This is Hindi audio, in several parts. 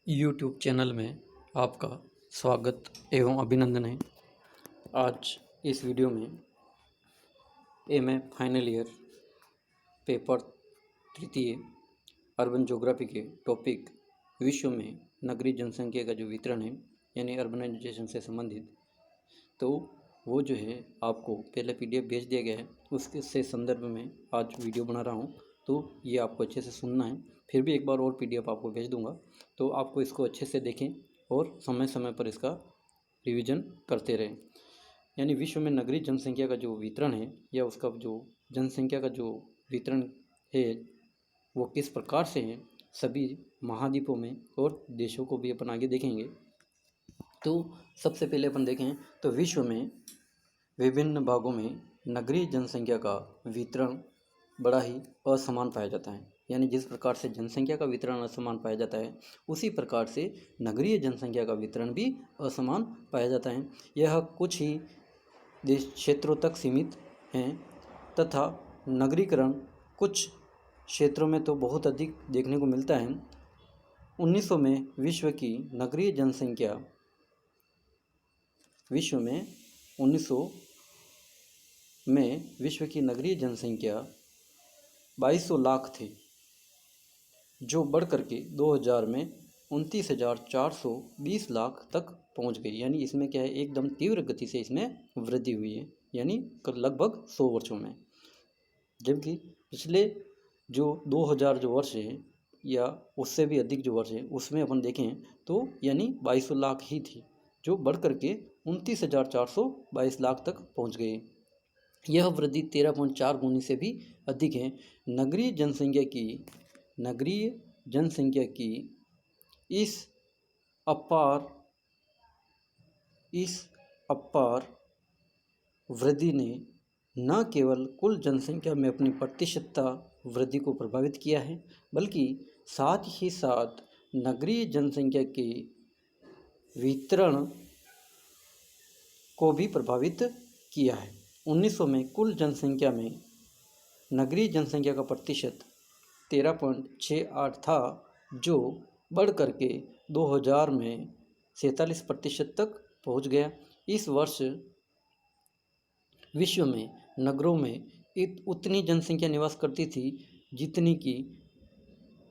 यूट्यूब चैनल में आपका स्वागत एवं अभिनंदन है। आज इस वीडियो में एमए फाइनल ईयर पेपर तृतीय अर्बन ज्योग्राफी के टॉपिक विश्व में नगरीय जनसंख्या का जो वितरण है यानी अर्बनाइजेशन से संबंधित, तो वो जो है आपको पहले पीडीएफ भेज दिया गया है, उसके से संदर्भ में आज वीडियो बना रहा हूँ। तो ये आपको अच्छे से सुनना है, फिर भी एक बार और पीडीएफ आपको भेज दूंगा, तो आपको इसको अच्छे से देखें और समय समय पर इसका रिवीजन करते रहें। यानी विश्व में नगरीय जनसंख्या का जो वितरण है या उसका जो जनसंख्या का जो वितरण है वो किस प्रकार से है, सभी महाद्वीपों में और देशों को भी अपन आगे देखेंगे। तो सबसे पहले अपन देखें तो विश्व में विभिन्न भागों में नगरीय जनसंख्या का वितरण बड़ा ही असमान पाया जाता है। यानी जिस प्रकार से जनसंख्या का वितरण असमान पाया जाता है, उसी प्रकार से नगरीय जनसंख्या का वितरण भी असमान पाया जाता है। यह कुछ ही देश क्षेत्रों तक सीमित हैं तथा नगरीकरण कुछ क्षेत्रों में तो बहुत अधिक देखने को मिलता है। 1900 में विश्व की नगरीय जनसंख्या 2200 लाख थी, जो बढ़ करके 2000 में 29,420 लाख तक पहुंच गई। यानी इसमें क्या है, एकदम तीव्र गति से इसमें वृद्धि हुई है, यानी लगभग 100 वर्षों में। जबकि पिछले जो 2000 जो वर्ष है या उससे भी अधिक जो वर्ष है उसमें अपन देखें तो यानी 2200 लाख ही थी, जो बढ़ करके 29,422 लाख तक पहुंच गई। यह वृद्धि 13.4 गुनी से भी अधिक है। नगरीय जनसंख्या की इस अपार वृद्धि ने न केवल कुल जनसंख्या में अपनी प्रतिशतता वृद्धि को प्रभावित किया है, बल्कि साथ ही साथ नगरीय जनसंख्या के वितरण को भी प्रभावित किया है। 1900 में कुल जनसंख्या में नगरीय जनसंख्या का प्रतिशत 13.68 था, जो बढ़ करके 2000 में 47% तक पहुंच गया। इस वर्ष विश्व में नगरों में उतनी जनसंख्या निवास करती थी जितनी कि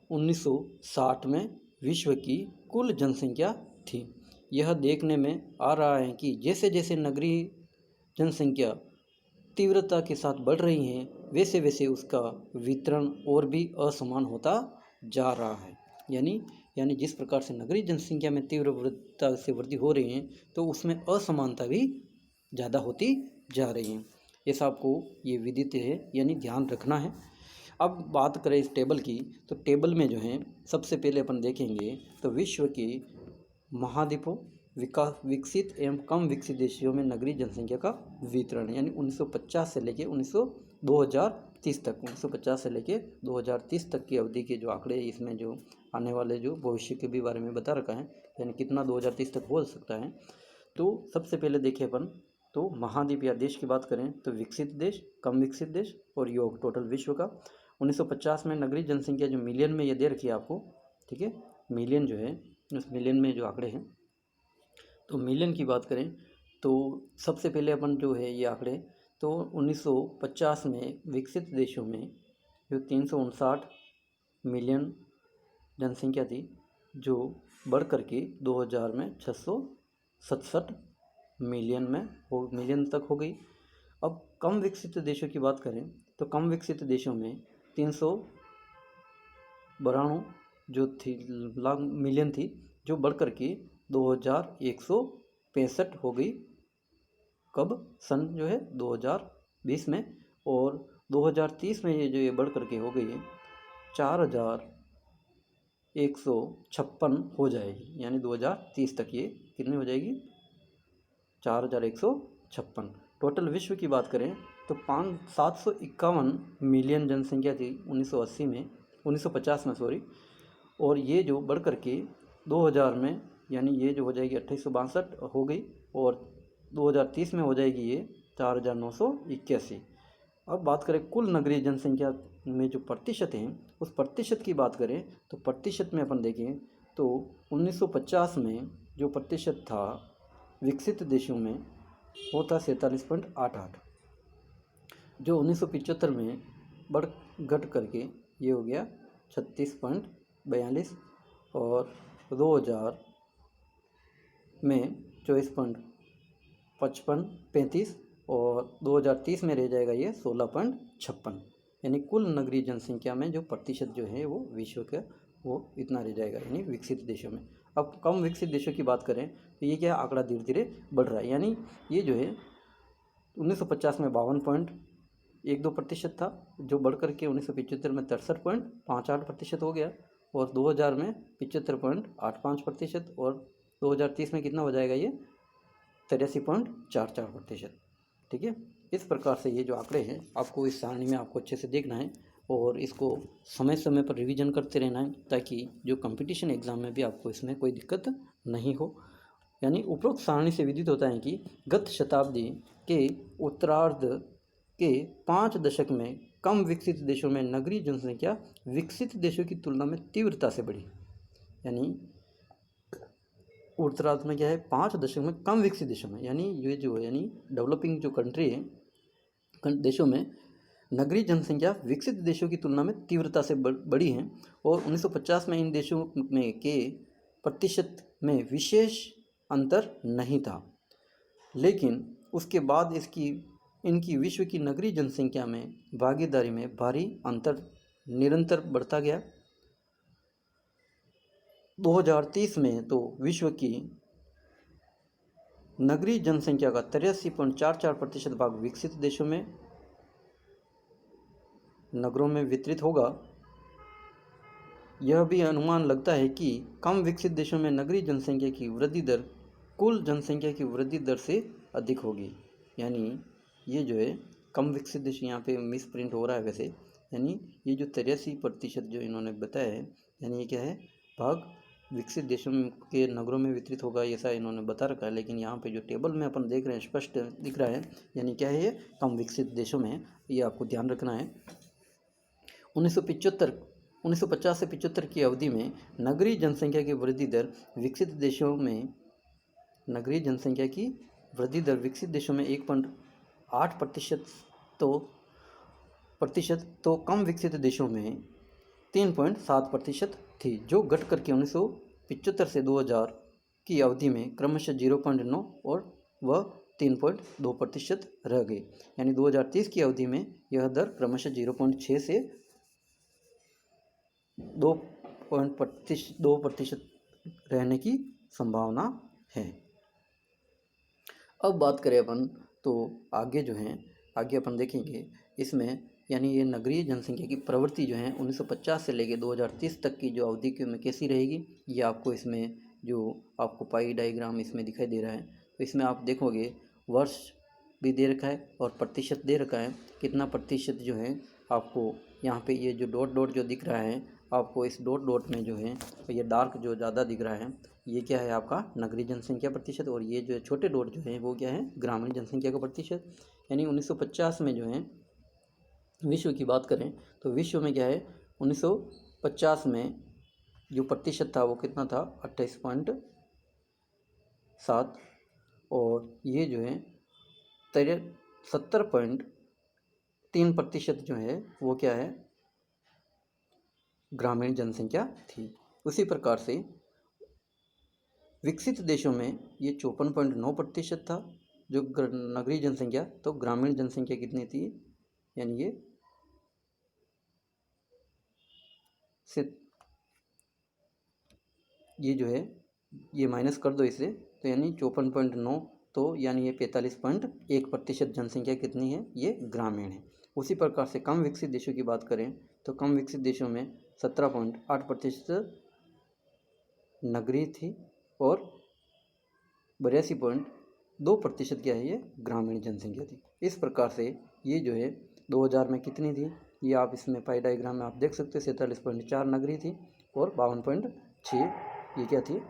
1960 में विश्व की कुल जनसंख्या थी। यह देखने में आ रहा है कि जैसे जैसे नगरीय जनसंख्या तीव्रता के साथ बढ़ रही है, वैसे वैसे उसका वितरण और भी असमान होता जा रहा है। यानी जिस प्रकार से नगरीय जनसंख्या में तीव्रता से वृद्धि हो रही है, तो उसमें असमानता भी ज़्यादा होती जा रही है। ऐसा आपको ये विदित है, यानी ध्यान रखना है। अब बात करें इस टेबल की, तो टेबल में जो है सबसे पहले अपन देखेंगे तो विश्व के महाद्वीपों, विकसित एवं कम विकसित देशों में नगरीय जनसंख्या का वितरण, यानी 1950 से लेके 2030 तक 1950 से लेके 2030 तक की अवधि के जो आंकड़े, इसमें जो आने वाले जो भविष्य के भी बारे में बता रखा है, यानी कितना 2030 तक हो सकता है। तो सबसे पहले देखें अपन तो महाद्वीप या देश की बात करें तो विकसित देश, कम विकसित देश और योग टोटल विश्व का। 1950 में नगरीय जनसंख्या जो मिलियन में ये दे रखी है आपको, ठीक है, मिलियन जो है उस मिलियन में जो आंकड़े हैं, तो मिलियन की बात करें तो सबसे पहले अपन जो है ये आंकड़े तो 1950 में विकसित देशों में जो 359 मिलियन जनसंख्या थी, जो बढ़ करके 2000 में 667 मिलियन तक हो गई। अब कम विकसित देशों की बात करें तो कम विकसित देशों में 392 जो थी लाख मिलियन थी, जो बढ़ करके 2165 हो गई। कब? सन जो है 2020 में। और 2030 में ये बढ़ करके हो गई है 4156 हो जाएगी। यानी 2030 तक ये कितनी हो जाएगी? 4156। टोटल विश्व की बात करें तो 751 मिलियन जनसंख्या थी 1950 में सॉरी, और ये जो बढ़ करके 2000 में, यानी ये जो हो जाएगी 2862 हो गई, और 2030 में हो जाएगी ये 4981। अब बात करें कुल नगरीय जनसंख्या में जो प्रतिशत हैं, उस प्रतिशत की बात करें तो प्रतिशत में अपन देखें तो 1950 में जो प्रतिशत था विकसित देशों में वो था 47.88, जो 1975 में बढ़ घट करके ये हो गया 36.42 और 2000 में 24.35 और 2030 में रह जाएगा ये 16.56। यानी कुल नगरीय जनसंख्या में जो प्रतिशत जो है वो विश्व का वो इतना रह जाएगा, यानी विकसित देशों में। अब कम विकसित देशों की बात करें तो ये क्या आंकड़ा धीरे धीरे बढ़ रहा है, यानी ये जो है 1950 में 52.12% था, जो बढ़ करके 1975 में 63.58% हो गया और 2000 में 75.85% और 2030 में कितना हो जाएगा ये 83.44%। ठीक है, इस प्रकार से ये जो आंकड़े हैं आपको इस सारणी में आपको अच्छे से देखना है और इसको समय समय पर रिवीजन करते रहना है, ताकि जो कंपटीशन एग्ज़ाम में भी आपको इसमें कोई दिक्कत नहीं हो। यानी उपरोक्त सारणी से विदित होता है कि गत शताब्दी के उत्तरार्ध के 5 दशक में कम विकसित देशों में नगरीय जनसंख्या विकसित देशों की तुलना में तीव्रता से बढ़ी। यानी उत्तरार्ध में क्या है, 5 दशक में कम विकसित देशों में, यानी ये जो है यानी डेवलपिंग जो कंट्री है देशों में नगरीय जनसंख्या विकसित देशों की तुलना में तीव्रता से बढ़ी है और 1950 में इन देशों में के प्रतिशत में विशेष अंतर नहीं था, लेकिन उसके बाद इनकी विश्व की नगरीय जनसंख्या में भागीदारी में भारी अंतर निरंतर बढ़ता गया। 2030 में तो विश्व की नगरीय जनसंख्या का 83.44% भाग विकसित देशों में नगरों में वितरित होगा। यह भी अनुमान लगता है कि कम विकसित देशों में नगरीय जनसंख्या की वृद्धि दर कुल जनसंख्या की वृद्धि दर से अधिक होगी। यानी ये जो है कम विकसित देश, यहाँ पे मिस प्रिंट हो रहा है वैसे, यानी ये जो 83% जो इन्होंने बताया है, यानी ये क्या है भाग विकसित देशों के नगरों में वितरित होगा, ऐसा इन्होंने बता रखा है। लेकिन यहाँ पे जो टेबल में अपन देख रहे हैं स्पष्ट दिख रहा है, यानी क्या है ये कम विकसित देशों में, ये आपको ध्यान रखना है। 1950 से 75 की अवधि में नगरीय जनसंख्या की वृद्धि दर विकसित देशों में नगरीय जनसंख्या की वृद्धि दर विकसित देशों में 1.8% तो कम विकसित देशों में 3.7% थी, जो घट करके 1975 से 2000 की अवधि में क्रमशः 0.9 और वह 3.2% रह गई। यानी 2030 की अवधि में यह दर क्रमशः 0.6 से 2% रहने की संभावना है। अब बात करें अपन तो आगे जो है आगे अपन देखेंगे इसमें, यानी ये नगरीय जनसंख्या की प्रवृत्ति जो है 1950 से लेकर 2030 तक की जो अवधि में कैसी रहेगी, ये आपको इसमें जो आपको पाई डायग्राम इसमें दिखाई दे रहा है, तो इसमें आप देखोगे वर्ष भी दे रखा है और प्रतिशत दे रखा है, कितना प्रतिशत जो है आपको यहाँ पे ये जो डॉट डॉट जो दिख रहा है, आपको इस डॉट डॉट में जो है ये डार्क जो ज़्यादा दिख रहा है, ये क्या है आपका नगरीय जनसंख्या प्रतिशत, और ये जो छोटे डॉट जो है वो क्या है ग्रामीण जनसंख्या का प्रतिशत। यानी 1950 में जो है विश्व की बात करें तो विश्व में क्या है 1950 में जो प्रतिशत था वो कितना था 28.7 और ये जो है 70.3% जो है वो क्या है ग्रामीण जनसंख्या थी। उसी प्रकार से विकसित देशों में ये 54.9% था जो नगरीय जनसंख्या, तो ग्रामीण जनसंख्या कितनी थी, यानी ये जो है ये माइनस कर दो इसे, तो यानी 54.9, तो यानी ये 45.1% जनसंख्या कितनी है ये ग्रामीण है। उसी प्रकार से कम विकसित देशों की बात करें तो कम विकसित देशों में 17.8% नगरीय थी और 82.2% क्या है ये ग्रामीण जनसंख्या थी। इस प्रकार से ये जो है 2000 में कितनी थी, ये आप इसमें पाई डायग्राम में आप देख सकते हो 47.4 नगरीय थी और 52.6 ये क्या थी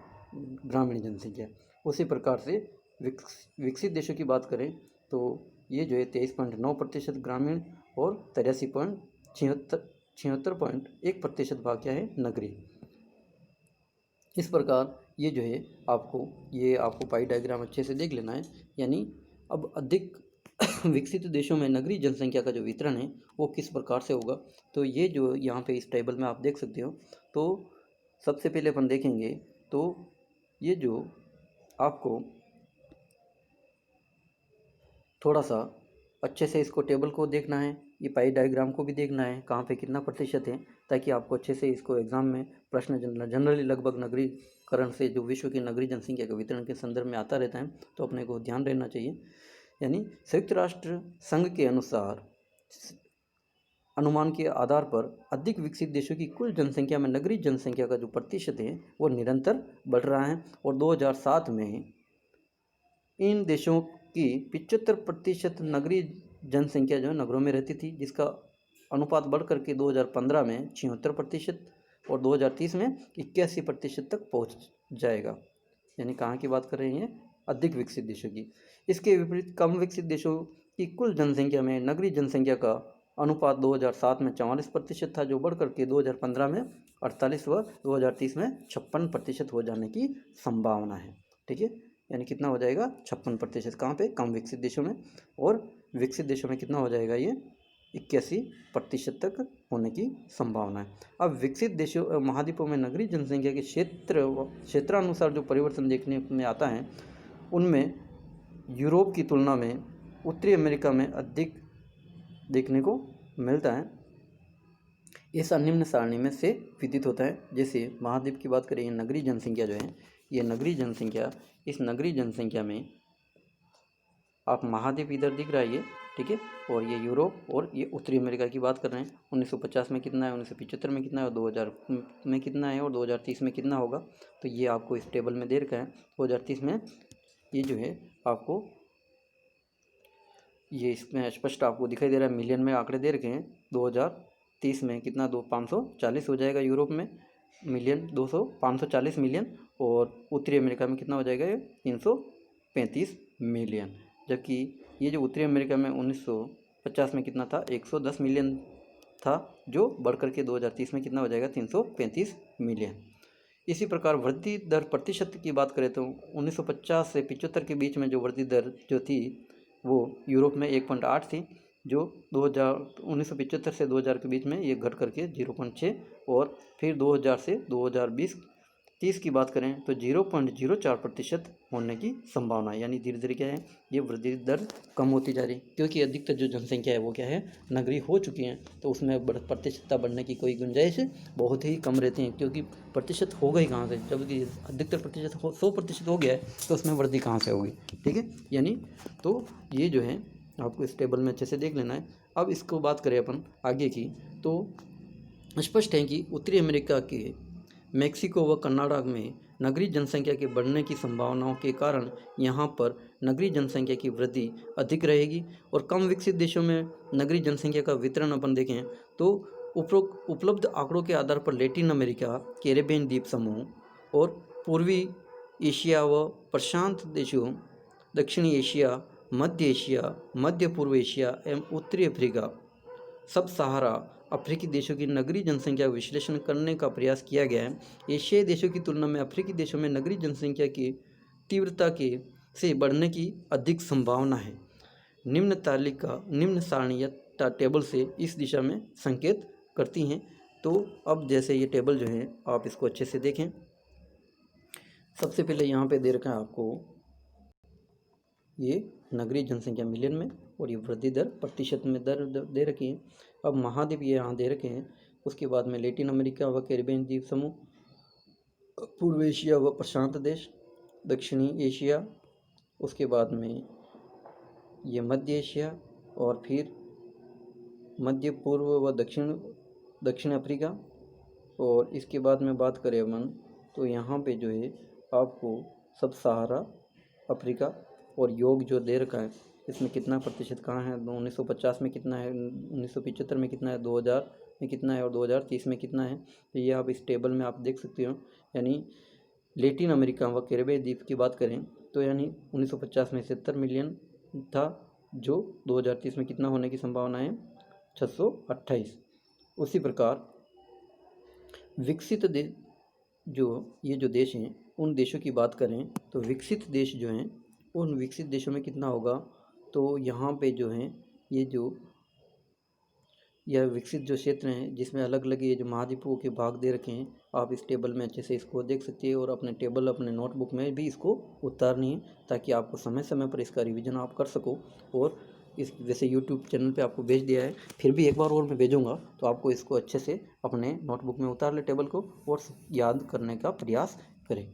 ग्रामीण जनसंख्या। उसी प्रकार से विकसित देशों की बात करें तो ये जो है 23.9% ग्रामीण और 76.1% भाग क्या है नगरीय। इस प्रकार ये जो है आपको पाई डायग्राम अच्छे से देख लेना है। यानी अब अधिक विकसित देशों में नगरीय जनसंख्या का जो वितरण है वो किस प्रकार से होगा, तो ये जो यहाँ पे इस टेबल में आप देख सकते हो। तो सबसे पहले अपन देखेंगे तो ये जो आपको थोड़ा सा अच्छे से इसको टेबल को देखना है, ये पाई डायग्राम को भी देखना है कहाँ पे कितना प्रतिशत है, ताकि आपको अच्छे से इसको एग्जाम में प्रश्न जनरली लगभग नगरीकरण से जो विश्व की नगरीय जनसंख्या के वितरण के संदर्भ में आता रहता है, तो अपने को ध्यान रहना चाहिए। यानी संयुक्त राष्ट्र संघ के अनुसार अनुमान के आधार पर अधिक विकसित देशों की कुल जनसंख्या में नगरीय जनसंख्या का जो प्रतिशत है वो निरंतर बढ़ रहा है, और 2007 में इन देशों की 75% नगरीय जनसंख्या जो है नगरों में रहती थी, जिसका अनुपात बढ़ करके 2015 में 76% और 2030 में 81% तक पहुंच जाएगा। यानी कहाँ की बात कर रहे हैं, अधिक विकसित देशों की। इसके विपरीत कम विकसित देशों की कुल जनसंख्या में नगरीय जनसंख्या का अनुपात 2007 में 44% था, जो बढ़ करके 2015 में 48 व 2030 में 56% हो जाने की संभावना है। ठीक है, यानी कितना हो जाएगा 56%, कहाँ पे, कम विकसित देशों में, और विकसित देशों में कितना हो जाएगा ये 81% तक होने की संभावना है। अब विकसित देशों महाद्वीपों में नगरीय जनसंख्या के क्षेत्रानुसार जो परिवर्तन देखने में आता है, उनमें यूरोप की तुलना में उत्तरी अमेरिका में अधिक देखने को मिलता है। ऐसा निम्न सारणी में से विदित होता है। जैसे महाद्वीप की बात करें, नगरीय जनसंख्या जो है, ये नगरीय जनसंख्या, इस नगरीय जनसंख्या में आप महाद्वीप इधर दिख रहा है ये, ठीक है, और ये यूरोप और ये उत्तरी अमेरिका की बात कर रहे हैं। 1950 में कितना है, 1975 में कितना है, और 2000 में कितना है, और 2030 में कितना होगा, तो ये आपको इस टेबल में दे रखा है। 2030 में ये जो है आपको ये इसमें स्पष्ट आपको दिखाई दे रहा है, मिलियन में आंकड़े दे रखे हैं। 2030 में कितना 540 हो जाएगा यूरोप में मिलियन, 540 मिलियन, और उत्तरी अमेरिका में कितना हो जाएगा ये 335 मिलियन। जबकि ये जो उत्तरी अमेरिका में 1950 में कितना था, 110 मिलियन था, जो बढ़कर के 2030 में कितना हो जाएगा 335 मिलियन। इसी प्रकार वृद्धि दर प्रतिशत की बात करें तो 1950 से 75 के बीच में जो वृद्धि दर जो थी वो यूरोप में 1.8 थी, जो 1975 से 2000 के बीच में ये घट करके 0.6, और फिर 2000 से 2020-30 की बात करें तो 0.04% होने की संभावना है। यानी धीरे धीरे क्या है, ये वृद्धि दर कम होती जा रही है, क्योंकि अधिकतर जो जनसंख्या है वो क्या है, नगरीय हो चुकी है, तो उसमें प्रतिशतता बढ़ने की कोई गुंजाइश बहुत ही कम रहती है, क्योंकि प्रतिशत होगा ही कहाँ से, जबकि अधिकतर प्रतिशत 100% हो गया है, तो उसमें वृद्धि कहाँ से होगी। ठीक है, यानी तो ये जो है आपको इस टेबल में अच्छे से देख लेना है। अब इसको बात करें अपन आगे की, तो स्पष्ट है कि उत्तरी अमेरिका के मेक्सिको व कनाडा में नगरीय जनसंख्या के बढ़ने की संभावनाओं के कारण यहाँ पर नगरीय जनसंख्या की वृद्धि अधिक रहेगी, और कम विकसित देशों में नगरीय जनसंख्या का वितरण अपन देखें तो उपलब्ध आंकड़ों के आधार पर लैटिन अमेरिका, कैरेबियन द्वीप समूह और पूर्वी एशिया व प्रशांत देशों, दक्षिणी एशिया, मध्य एशिया, मध्य पूर्व एशिया एवं उत्तरी अफ्रीका, सब सहारा अफ्रीकी देशों की नगरीय जनसंख्या का विश्लेषण करने का प्रयास किया गया है। एशियाई देशों की तुलना में अफ्रीकी देशों में नगरीय जनसंख्या की तीव्रता के से बढ़ने की अधिक संभावना है। निम्न सारणी या टेबल से इस दिशा में संकेत करती हैं। तो अब जैसे ये टेबल जो है आप इसको अच्छे से देखें। सबसे पहले यहाँ पे दे रखा है आपको ये नगरीय जनसंख्या मिलियन में, और ये वृद्धि दर प्रतिशत में दर दे रखी है। अब महाद्वीप ये यहाँ दे रखे हैं, उसके बाद में लैटिन अमेरिका व कैरिबियन द्वीप समूह, पूर्व एशिया व प्रशांत देश, दक्षिणी एशिया, उसके बाद में ये मध्य एशिया, और फिर मध्य पूर्व व दक्षिण अफ्रीका, और इसके बाद में बात करें अपन तो यहाँ पे जो है आपको सब सहारा अफ्रीका और योग जो दे रखा है, इसमें कितना प्रतिशत कहाँ है, 1950 में कितना है, 1975 में कितना है, 2000 में कितना है, और 2030 में कितना है, तो ये आप इस टेबल में आप देख सकते हो। यानी लैटिन अमेरिका व कैरिबियन द्वीप की बात करें तो यानी 1950 में 70 मिलियन था, जो 2030 में कितना होने की संभावना है, 628। उसी प्रकार विकसित जो ये जो देश हैं उन देशों की बात करें तो विकसित देश जो हैं उन विकसित देशों में कितना होगा, तो यहाँ पे जो है ये जो यह विकसित जो क्षेत्र हैं जिसमें अलग अलग ये जो महाद्वीपों के भाग दे रखे हैं, आप इस टेबल में अच्छे से इसको देख सकते हैं और अपने टेबल अपने नोटबुक में भी इसको उतारनी है ताकि आपको समय समय पर इसका रिवीजन आप कर सको। और इस वैसे यूट्यूब चैनल पे आपको भेज दिया है, फिर भी एक बार और मैं भेजूँगा तो आपको इसको अच्छे से अपने नोटबुक में उतार ले टेबल को और याद करने का प्रयास करें।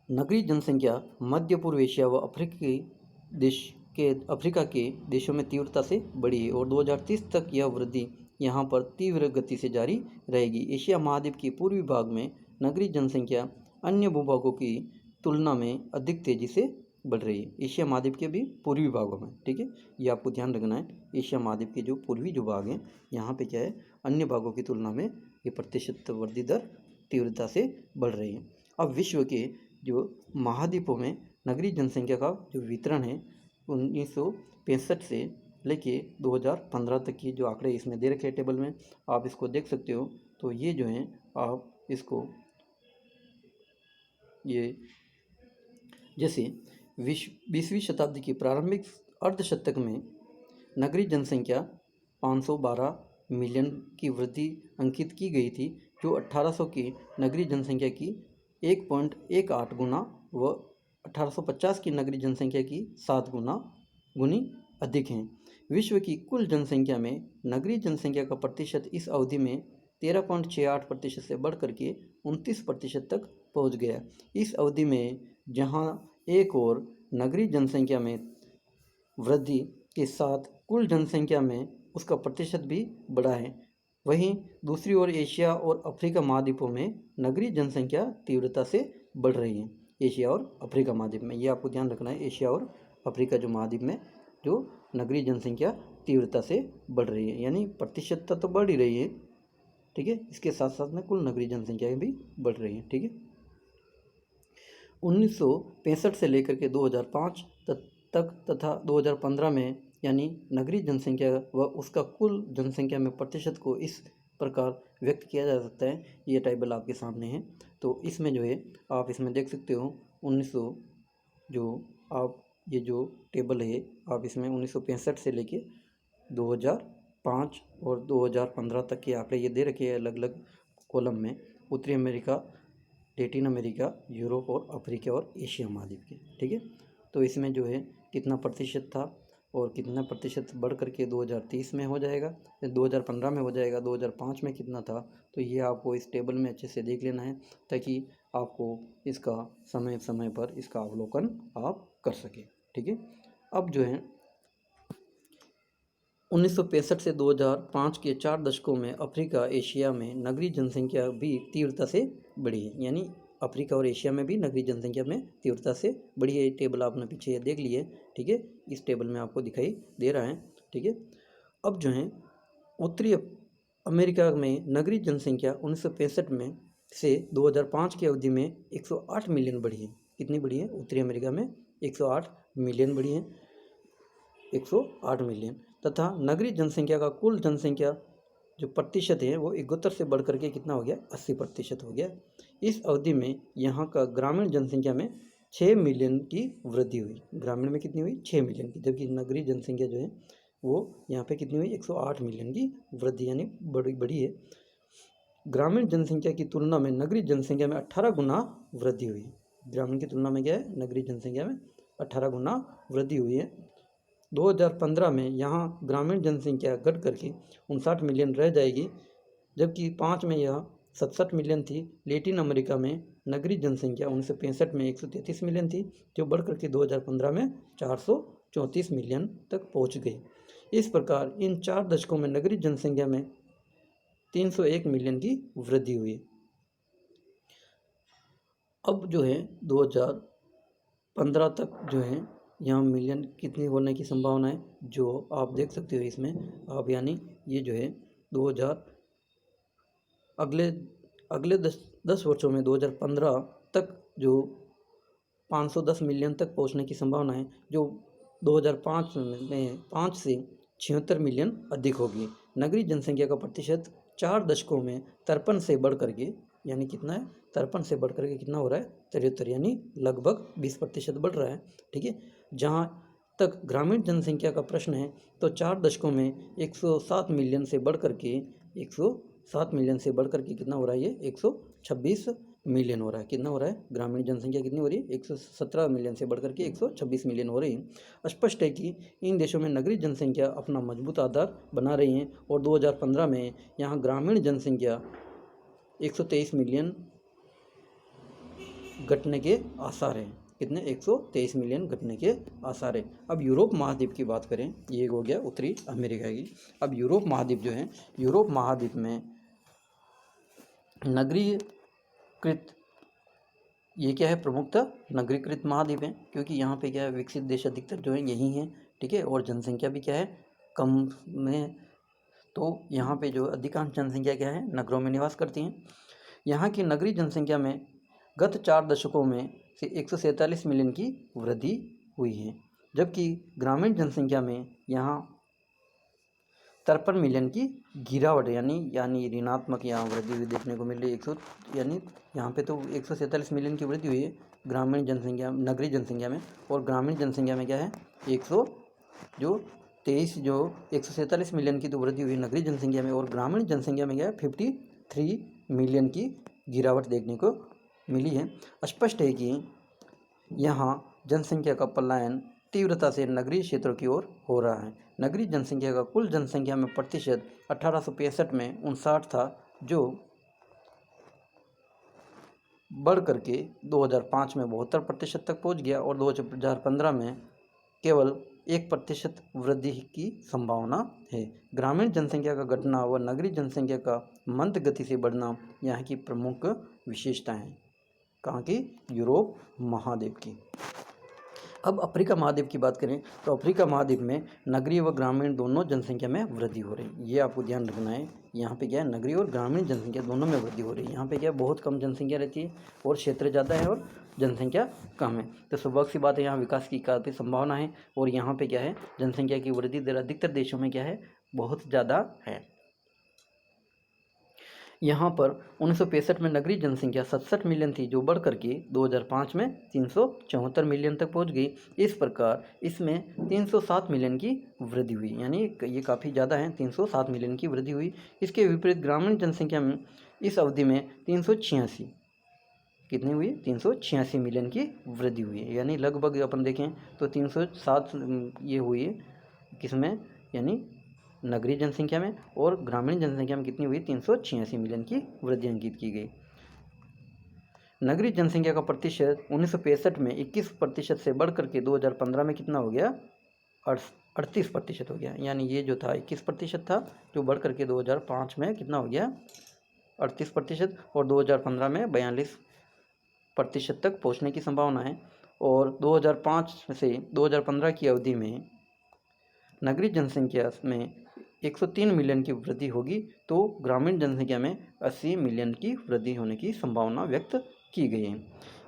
नगरीय जनसंख्या मध्य पूर्व एशिया व अफ्रीका के देशों में तीव्रता से बढ़ी है और 2030 तक यह वृद्धि यहाँ पर तीव्र गति से जारी रहेगी। एशिया महाद्वीप के पूर्वी भाग में नगरीय जनसंख्या अन्य भूभागों की तुलना में अधिक तेजी से बढ़ रही है। एशिया महाद्वीप के भी पूर्वी भागों में, ठीक है, ये आपको ध्यान रखना है। एशिया महाद्वीप के जो पूर्वी जो भाग हैं यहाँ पे क्या है, अन्य भागों की तुलना में ये प्रतिशत वृद्धि दर तीव्रता से बढ़ रही है। अब विश्व के जो महाद्वीपों में नगरीय जनसंख्या का जो वितरण है 1965 से लेके 2015 तक की जो आंकड़े इसमें दे रखे हैं टेबल में, आप इसको देख सकते हो। तो ये जो हैं आप इसको ये जैसे 20वीं शताब्दी की प्रारंभिक अर्धशतक में नगरीय जनसंख्या 512 मिलियन की वृद्धि अंकित की गई थी, जो 1800 की नगरीय जनसंख्या की 1.18 गुना व 1850 की नगरीय जनसंख्या की 7 गुनी अधिक हैं। विश्व की कुल जनसंख्या में नगरीय जनसंख्या का प्रतिशत इस अवधि में 13.68% से बढ़कर के 29% तक पहुंच गया। इस अवधि में जहां एक और नगरीय जनसंख्या में वृद्धि के साथ कुल जनसंख्या में उसका प्रतिशत भी बढ़ा है, वहीं दूसरी ओर एशिया और अफ्रीका महाद्वीपों में नगरीय जनसंख्या तीव्रता से बढ़ रही है। एशिया और अफ्रीका महाद्वीप में, ये आपको ध्यान रखना है, एशिया और अफ्रीका जो महाद्वीप में जो नगरीय जनसंख्या तीव्रता से बढ़ रही है, यानी प्रतिशतता तो बढ़ ही रही है, ठीक है, इसके साथ साथ में कुल नगरीय जनसंख्या भी बढ़ रही है, ठीक है। 1965 से लेकर के 2005 तक तथा 2015 में यानी नगरीय जनसंख्या व उसका कुल जनसंख्या में प्रतिशत को इस प्रकार व्यक्त किया जा सकता है। ये टेबल आपके सामने है, तो इसमें जो है आप इसमें देख सकते हो 1900 जो आप ये जो टेबल है आप इसमें 1965 से लेके 2005 और 2015 तक के आंकड़े ये दे रखे हैं अलग अलग कॉलम में, उत्तरी अमेरिका, लैटिन अमेरिका, यूरोप और अफ्रीका और एशिया महाद्वीप के, ठीक है। तो इसमें जो है कितना प्रतिशत था और कितना प्रतिशत बढ़ करके 2030 में हो जाएगा, 2015 में हो जाएगा, 2005 में कितना था, तो ये आपको इस टेबल में अच्छे से देख लेना है ताकि आपको इसका समय समय पर इसका अवलोकन आप कर सकें, ठीक है। अब जो है 1965 से 2005 के 4 दशकों में अफ्रीका एशिया में नगरीय जनसंख्या भी तीव्रता से बढ़ी है, यानी अफ्रीका और एशिया में भी नगरीय जनसंख्या में तीव्रता से बढ़ी है। टेबल आपने पीछे देख ली है, ठीक है, इस टेबल में आपको दिखाई दे रहा है, ठीक है। अब जो है उत्तरी अमेरिका में नगरीय जनसंख्या 1965 में से 2005 की अवधि में 108 मिलियन बढ़ी है। कितनी बढ़ी है? उत्तरी अमेरिका में 108 मिलियन बढ़ी है, 108 मिलियन। तथा नगरीय जनसंख्या का कुल जनसंख्या जो प्रतिशत है वो 71 से बढ़ करके कितना हो गया? 80% हो गया। इस अवधि में यहाँ का ग्रामीण जनसंख्या में 6 मिलियन की वृद्धि हुई। ग्रामीण में कितनी हुई? 6 मिलियन की, जबकि नगरीय जनसंख्या जो है वो यहाँ पे कितनी हुई? 108 मिलियन की वृद्धि, यानी बढ़ी है। ग्रामीण जनसंख्या की तुलना में नगरीय जनसंख्या में 18 गुना वृद्धि हुई। ग्रामीण की तुलना में क्या है? नगरीय जनसंख्या में 18 गुना वृद्धि हुई है। 2015 में यहाँ ग्रामीण जनसंख्या घट करके 59 मिलियन रह जाएगी, जबकि 5 में यह 67 मिलियन थी। लैटिन अमेरिका में नगरीय जनसंख्या 1965 में 133 मिलियन थी, जो बढ़ करके 2015 में 434 मिलियन तक पहुँच गई। इस प्रकार इन 4 दशकों में नगरीय जनसंख्या में 301 मिलियन की वृद्धि हुई। अब जो है 2015 तक जो है यहाँ मिलियन कितनी होने की संभावना है, जो आप देख सकते हो इसमें आप, यानी ये जो है 2000 अगले 10 वर्षों में 2015 तक जो 510 मिलियन तक पहुँचने की संभावना है, जो 2005 में 5 से 76 मिलियन अधिक होगी। नगरीय जनसंख्या का प्रतिशत 4 दशकों में 53 से बढ़ करके यानी कितना है 53 से बढ़ करके कितना हो रहा है 73, यानी लगभग 20% बढ़ रहा है। ठीक है, जहाँ तक ग्रामीण जनसंख्या का प्रश्न है तो 4 दशकों में 107 मिलियन से बढ़ करके 107 मिलियन से बढ़ करके कितना हो रहा है, ये 126 मिलियन हो रहा है। कितना हो रहा है, ग्रामीण जनसंख्या कितनी हो रही है, 117 मिलियन से बढ़ करके 126 मिलियन हो रही है। स्पष्ट है कि इन देशों में नगरीय जनसंख्या अपना मजबूत आधार बना रही हैं और 2015 में यहाँ ग्रामीण जनसंख्या 123 मिलियन घटने के आसार हैं। कितने, 123 मिलियन घटने के आसार है। अब यूरोप महाद्वीप की बात करें, ये हो गया उत्तरी अमेरिका की। अब यूरोप महाद्वीप जो है, यूरोप महाद्वीप में नगरीकृत, ये क्या है, प्रमुखतः नगरीकृत महाद्वीप है, क्योंकि यहाँ पे क्या है, विकसित देश अधिकतर जो है यही हैं। ठीक है, और जनसंख्या भी क्या है, कम में, तो यहाँ पे जो अधिकांश जनसंख्या क्या है, नगरों में निवास करती हैं। यहाँ की नगरीय जनसंख्या में गत 4 दशकों में से 147 मिलियन की वृद्धि हुई है, जबकि ग्रामीण जनसंख्या में यहाँ 53 मिलियन की गिरावट यानी ऋणात्मक यहाँ वृद्धि हुई देखने को मिल रही है। यानी यहाँ पे तो 147 मिलियन की वृद्धि हुई है ग्रामीण जनसंख्या, नगरीय जनसंख्या में, और ग्रामीण जनसंख्या में क्या है, 147 मिलियन की तो वृद्धि हुई नगरीय जनसंख्या में, और ग्रामीण जनसंख्या में क्या है, 53 मिलियन की गिरावट देखने को मिली है। स्पष्ट है कि यहाँ जनसंख्या का पलायन तीव्रता से नगरीय क्षेत्रों की ओर हो रहा है। नगरीय जनसंख्या का कुल जनसंख्या में प्रतिशत 1865 में 59 था, जो बढ़ करके 2005 में 72% तक पहुँच गया, और 2015 में केवल 1% वृद्धि की संभावना है। ग्रामीण जनसंख्या का घटना व नगरीय जनसंख्या का मंद गति से बढ़ना यहाँ की प्रमुख विशेषता है। कहाँ की, यूरोप महाद्वीप की। अब अफ्रीका महाद्वीप की बात करें तो अफ्रीका महाद्वीप में नगरीय व ग्रामीण दोनों जनसंख्या में वृद्धि हो रही है। ये आपको ध्यान रखना है, यहाँ पे क्या है, नगरीय और ग्रामीण जनसंख्या दोनों में वृद्धि हो रही है। यहाँ पे क्या है, बहुत कम जनसंख्या रहती है और क्षेत्र ज़्यादा है और जनसंख्या कम है, तो स्वाभाविक सी बात है, यहाँ विकास की काफ़ी संभावना है। और यहाँ पर क्या है, जनसंख्या की वृद्धि दर अधिकतर देशों में क्या है, बहुत ज़्यादा है। यहाँ पर 1965 में नगरीय जनसंख्या 67 मिलियन थी, जो बढ़ करके 2005 में 374 मिलियन तक पहुँच गई। इस प्रकार इसमें 307 मिलियन की वृद्धि हुई, यानी ये काफ़ी ज़्यादा है, 307 मिलियन की वृद्धि हुई। इसके विपरीत ग्रामीण जनसंख्या में इस अवधि में 386, कितनी हुई, 386 मिलियन की वृद्धि हुई है, यानी लगभग अपन देखें तो 307 ये हुई है किसमें, यानी नगरीय जनसंख्या में, और ग्रामीण जनसंख्या में कितनी हुई, 386 मिलियन की वृद्धि अंकित की गई। नगरीय जनसंख्या का प्रतिशत 1965 में 21% से बढ़ करके 2015 में कितना हो गया, 38% हो गया। यानी ये जो था 21% था, जो बढ़ करके 2005 में कितना हो गया, 38%, और 2015 में 42% तक पहुँचने की संभावना है। और 2005 से 2015 की अवधि में नगरीय जनसंख्या में 103 मिलियन की वृद्धि होगी, तो ग्रामीण जनसंख्या में 80 मिलियन की वृद्धि होने की संभावना व्यक्त की गई है।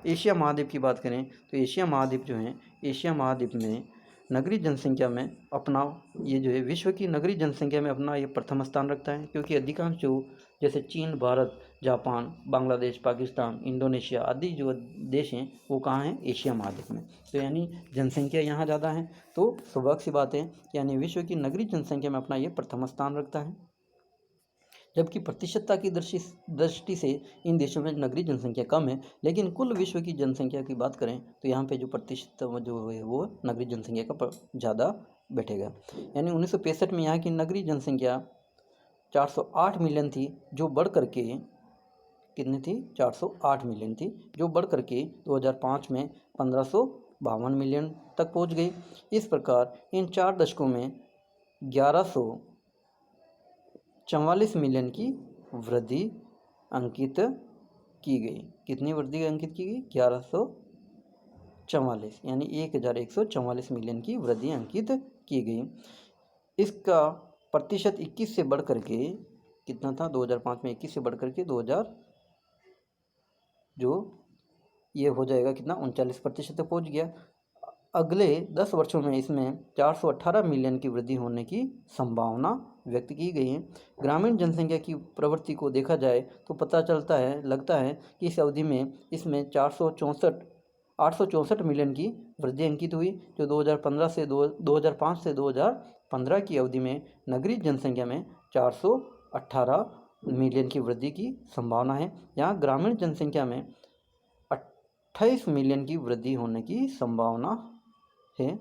एशिया महाद्वीप की बात करें तो एशिया महाद्वीप जो है, एशिया महाद्वीप में नगरीय जनसंख्या में अपना, ये जो है विश्व की नगरीय जनसंख्या में अपना ये प्रथम स्थान रखता है, क्योंकि अधिकांश जो जैसे चीन, भारत, जापान, बांग्लादेश, पाकिस्तान, इंडोनेशिया आदि जो देश हैं वो कहाँ हैं, एशिया महाद्वीप में। तो यानी जनसंख्या यहाँ ज़्यादा है, तो स्वाभाविक सी बात है, यानी विश्व की नगरीय जनसंख्या में अपना ये प्रथम स्थान रखता है। जबकि प्रतिशतता की दृष्टि से इन देशों में नगरीय जनसंख्या कम है, लेकिन कुल विश्व की जनसंख्या की बात करें तो यहाँ पे जो प्रतिशत जो है वो नगरीय जनसंख्या का ज़्यादा बैठेगा। यानी 1965 में यहाँ की नगरीय जनसंख्या 408 मिलियन थी, जो बढ़ करके कितनी थी, 408 मिलियन थी, जो बढ़ करके 2005 में 1552 मिलियन तक पहुँच गई। इस प्रकार इन 4 दशकों में 1144 मिलियन की वृद्धि अंकित की गई। कितनी वृद्धि अंकित की गई, 1144, यानी 1144 मिलियन की वृद्धि अंकित की गई। इसका प्रतिशत 21 से बढ़ करके कितना था, 2005 में 21 से बढ़ करके 2000 जो ये हो जाएगा कितना, 39% तक पहुँच गया। अगले 10 वर्षों में इसमें 418 मिलियन की वृद्धि होने की संभावना व्यक्त की गई हैं। ग्रामीण जनसंख्या की प्रवृत्ति को देखा जाए तो लगता है कि इस अवधि में इसमें 864 मिलियन की वृद्धि अंकित हुई, जो 2005 से 2015 की अवधि में नगरीय जनसंख्या में 418 मिलियन की वृद्धि की संभावना है। यहाँ ग्रामीण जनसंख्या में 28 मिलियन की वृद्धि होने की संभावना है।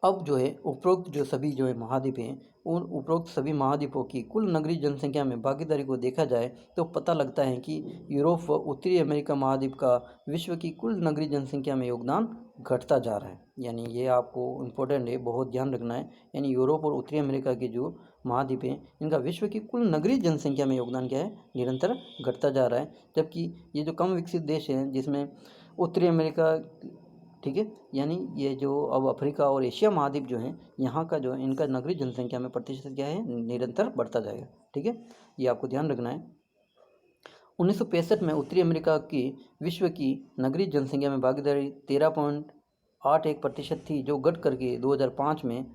अब जो है उपरोक्त जो सभी जो है महाद्वीप हैं, उन उपरोक्त सभी महाद्वीपों की कुल नगरीय जनसंख्या में भागीदारी को देखा जाए तो पता लगता है कि यूरोप व उत्तरी अमेरिका महाद्वीप का विश्व की कुल नगरीय जनसंख्या में योगदान घटता जा रहा है। यानी ये आपको इम्पोर्टेंट है, बहुत ध्यान रखना है। यानी यूरोप और उत्तरी अमेरिका के जो महाद्वीप हैं, इनका विश्व की कुल नगरीय जनसंख्या में योगदान क्या है, निरंतर घटता जा रहा है। जबकि ये जो कम विकसित देश हैं, जिसमें उत्तरी अमेरिका, ठीक है, यानी ये जो अब अफ्रीका और एशिया महाद्वीप जो हैं, यहाँ का जो है इनका नगरीय जनसंख्या में प्रतिशत क्या है, निरंतर बढ़ता जाएगा। ठीक है, ये आपको ध्यान रखना है। 1965 में उत्तरी अमेरिका की विश्व की नगरीय जनसंख्या में भागीदारी 13.81% थी, जो घट करके 2005 में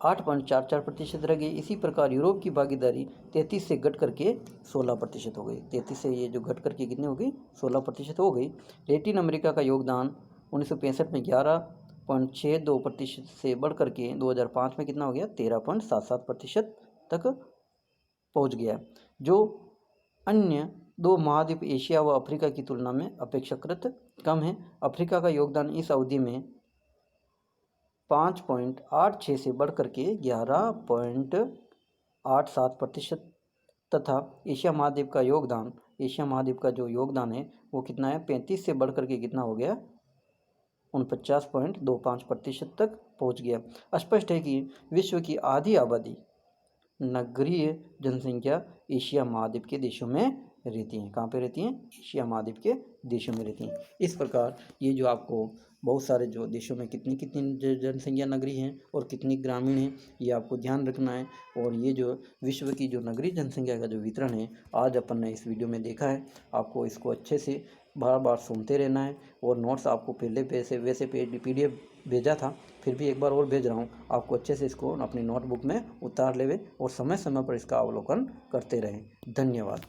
8.44% रह गई। इसी प्रकार यूरोप की भागीदारी 33 से घट करके 16% हो गई। 33 से ये जो घट करके कितनी हो गई, 16% हो गई। लैटिन अमेरिका का योगदान 1965 में 11.62% से बढ़ करके 2005 में कितना हो गया, 13.77% तक पहुंच गया, जो अन्य दो महाद्वीप एशिया व अफ्रीका की तुलना में अपेक्षाकृत कम है। अफ्रीका का योगदान इस अवधि में 5.86 से बढ़ करके 11.87% तथा एशिया महाद्वीप का जो योगदान है वो कितना है, 35 से बढ़ करके कितना हो गया, 49.25% तक पहुंच गया। स्पष्ट है कि विश्व की आधी आबादी नगरीय जनसंख्या एशिया महाद्वीप के देशों में रहती हैं। कहाँ पे रहती हैं, एशिया महाद्वीप के देशों में रहती हैं। इस प्रकार ये जो आपको बहुत सारे जो देशों में कितनी कितनी जनसंख्या नगरीय हैं और कितनी ग्रामीण हैं, ये आपको ध्यान रखना है। और ये जो विश्व की जो नगरीय जनसंख्या का जो वितरण है, आज अपन ने इस वीडियो में देखा है। आपको इसको अच्छे से बार बार सुनते रहना है। और नोट्स आपको पहले वैसे PDF भेजा था, फिर भी एक बार और भेज रहा हूँ, आपको अच्छे से इसको अपनी नोटबुक में उतार लेवे और समय समय पर इसका अवलोकन करते रहें। धन्यवाद।